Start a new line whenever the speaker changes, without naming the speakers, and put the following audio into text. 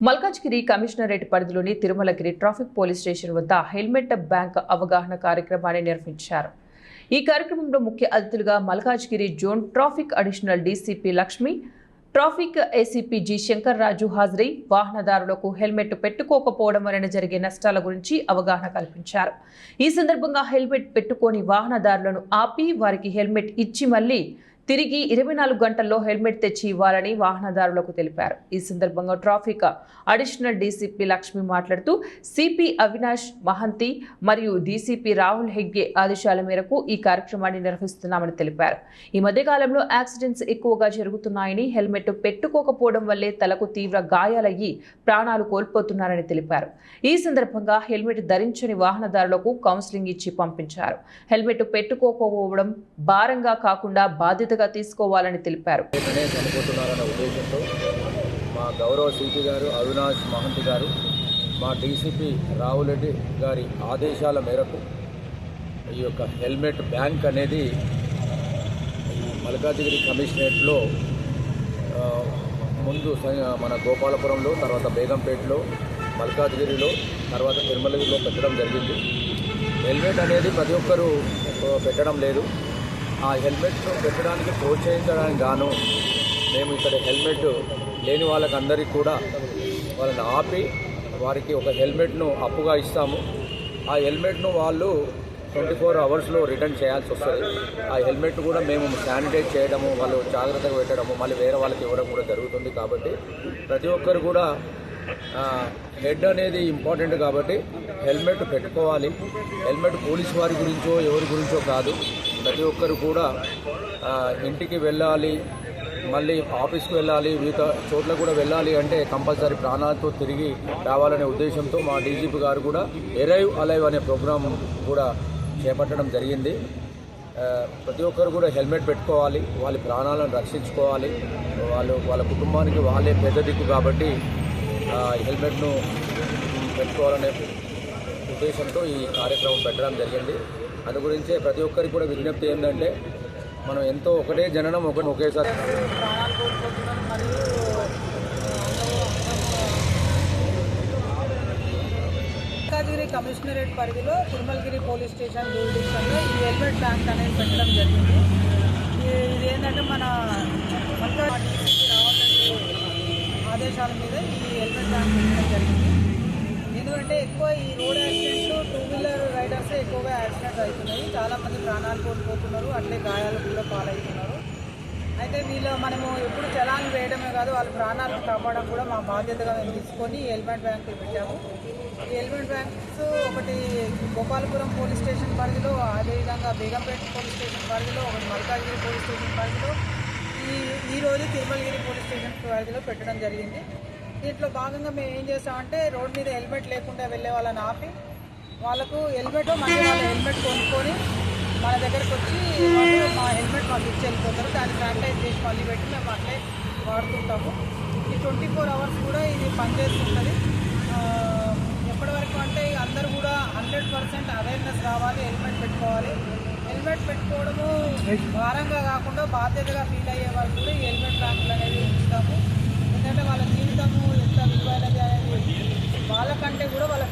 Malkajgiri commissionerate పరిధిలోని Tirumalagiri traffic police station వద్ద helmet bank అవగాహన కార్యక్రమాన్ని నిర్వహించారు. ఈ కార్యక్రమంలో ముఖ్య అతిథులుగా Malkajgiri zone traffic additional DCP Lakshmi, traffic ACP G Shankar Raju హాజరై వాహనదారులకు హెల్మెట్ పెట్టుకోకపోవడం వలన జరిగే నష్టాల గురించి అవగాహన కల్పించారు. ఈ సందర్భంగా హెల్మెట్ పెట్టుకోని వాహనదారులను ఆపి వారికి హెల్మెట్ ఇచ్చి మళ్లీ తిరిగి 24 గంటల్లో హెల్మెట్ తెచ్చి ఇవ్వాలని వాహనదారులకు తెలిపారు. ఈ సందర్భంగా ట్రాఫిక్ అడిషనల్ డీసీపీ లక్ష్మి మాట్లాడుతూ సిపి అవినాష్ మహంతి మరియు డీసీపీ రాహుల్ హెగ్గే ఆదేశాల మేరకు ఈ కార్యక్రమాన్ని నిర్వహిస్తున్నామని తెలిపారు. ఈ మధ్యకాలంలో యాక్సిడెంట్స్ ఎక్కువగా జరుగుతున్నాయని, హెల్మెట్ పెట్టుకోకపోవడం వల్లే తలకు తీవ్ర గాయాలయ్యి ప్రాణాలు కోల్పోతున్నారని తెలిపారు. ఈ సందర్భంగా హెల్మెట్ ధరించని వాహనదారులకు కౌన్సిలింగ్ ఇచ్చి పంపించారు. హెల్మెట్ పెట్టుకోకపోవడం భారంగా కాకుండా బాధ్యత తీసుకోవాలని తెలిపారు.
ఉద్దేశంతో మా గౌరవ సిపి గారు అవినాష్ మహంతి గారు, మా డీసీపీ రాహుల్ రెడ్డి గారి ఆదేశాల మేరకు ఈ యొక్క హెల్మెట్ బ్యాంక్ అనేది మల్కాజ్గిరి కమిషనరేట్లో ముందు మన గోపాలపురంలో, తర్వాత బేగంపేటలో, మల్కాజ్గిరిలో, తర్వాత తిరుమలగిరిలో పెట్టడం జరిగింది. హెల్మెట్ అనేది ప్రతి ఒక్కరూ పెట్టడం లేదు. ఆ హెల్మెట్ను పెట్టడానికి ప్రోత్సహించడానికి గాను మేము ఇక్కడ హెల్మెట్ లేని వాళ్ళకందరికీ కూడా వాళ్ళని ఆపి వారికి ఒక హెల్మెట్ను అప్పుగా ఇస్తాము. ఆ హెల్మెట్ను వాళ్ళు 24 అవర్స్లో రిటర్న్ చేయాల్సి వస్తుంది. ఆ హెల్మెట్ కూడా మేము శానిటైజ్ చేయడము, వాళ్ళు జాగ్రత్తగా పెట్టడము, మళ్ళీ వేరే వాళ్ళకి ఇవ్వడం కూడా జరుగుతుంది. కాబట్టి ప్రతి ఒక్కరు కూడా హెడ్ అనేది ఇంపార్టెంట్ కాబట్టి హెల్మెట్ పెట్టుకోవాలి. హెల్మెట్ పోలీసు వారి గురించో ఎవరి గురించో కాదు, ప్రతి ఒక్కరు కూడా ఇంటికి వెళ్ళాలి, మళ్ళీ ఆఫీస్కి వెళ్ళాలి, వివిధ చోట్ల కూడా వెళ్ళాలి అంటే కంపల్సరీ ప్రాణాలతో తిరిగి రావాలనే ఉద్దేశంతో మా డీజీపీ గారు కూడా ఎరైవ్ అలైవ్ అనే ప్రోగ్రాం కూడా చేపట్టడం జరిగింది. ప్రతి ఒక్కరు కూడా హెల్మెట్ పెట్టుకోవాలి, వాళ్ళ ప్రాణాలను రక్షించుకోవాలి. వాళ్ళ కుటుంబానికి వాళ్ళే పెద్ద దిక్కు కాబట్టి హెల్మెట్ను పెట్టుకోవాలనే ఉద్దేశంతో ఈ కార్యక్రమం పెట్టడం జరిగింది. అందు గురించే ప్రతి ఒక్కరికి కూడా విజ్ఞప్తి ఏంటంటే మనం ఎంతో ఒకటే జననం ఒకేసారి
ప్రాణాలు కోల్పోతున్నాం. మరియు మల్కాజ్గిరి కమిషనరేట్ పరిధిలో తిరుమలగిరి పోలీస్ స్టేషన్ జ్యూరిడిక్షన్లో ఈ హెల్మెట్ బ్యాంక్ అనేది పెట్టడం జరిగింది. ఇది ఏంటంటే మన మల్కాజ్గిరి ఆదేశాల మీద ఈ హెల్మెట్ బ్యాంక్ పెట్టడం జరిగింది. ఎందుకంటే ఎక్కువ ఈ రోడ్ యాక్సిడెంట్లు 2 వీలర్ రైడర్సే ఎక్కువగా యాక్సిడెంట్స్ అవుతున్నాయి. చాలామంది ప్రాణాలు కోల్పోతున్నారు, అట్లే గాయాలు కూడా పాలవుతున్నారు. అయితే మనము ఎప్పుడు చలాన్ వేయడమే కాదు, వాళ్ళ ప్రాణాలను కాపాడడం కూడా మా బాధ్యతగా మేము తీసుకొని ఈ హెల్మెట్ బ్యాంకులు పెట్టాము. ఈ హెల్మెట్ బ్యాంక్స్ ఒకటి గోపాలపురం పోలీస్ స్టేషన్ పరిధిలో, అదేవిధంగా బేగంపేట పోలీస్ స్టేషన్ పరిధిలో, ఒకటి మల్కాజ్గిరి పోలీస్ స్టేషన్ పరిధిలో, ఈరోజు తిరుమలగిరి పోలీస్ స్టేషన్ పరిధిలో పెట్టడం జరిగింది. దీంట్లో భాగంగా మేము ఏం చేస్తామంటే రోడ్ మీద హెల్మెట్ లేకుండా వెళ్ళే వాళ్ళని ఆపి వాళ్ళకు హెల్మెట్, మళ్ళీ వాళ్ళ హెల్మెట్ కొనుక్కొని మన దగ్గరకు వచ్చి మా హెల్మెట్ మాకు ఇచ్చి వెళ్ళిపోతారు. దాన్ని శానిటైజ్ చేసి మళ్ళీ పెట్టి మేము అట్లే వాడుతుంటాము. ఈ 24 అవర్స్ కూడా ఇది పనిచేస్తుంటుంది. ఎప్పటి వరకు అంటే అందరూ కూడా 100% అవేర్నెస్ రావాలి, హెల్మెట్ పెట్టుకోవాలి. హెల్మెట్ పెట్టుకోవడము భారంగా కాకుండా బాధ్యతగా ఫీల్ అయ్యే వాళ్ళు కూడా ఈ హెల్మెట్ బ్యాంకులు అనేవి ఉంచుతాము. ఎందుకంటే వాళ్ళ జీవితము ఎంత విలువైనది అనేది వాళ్ళకంటే కూడా వాళ్ళ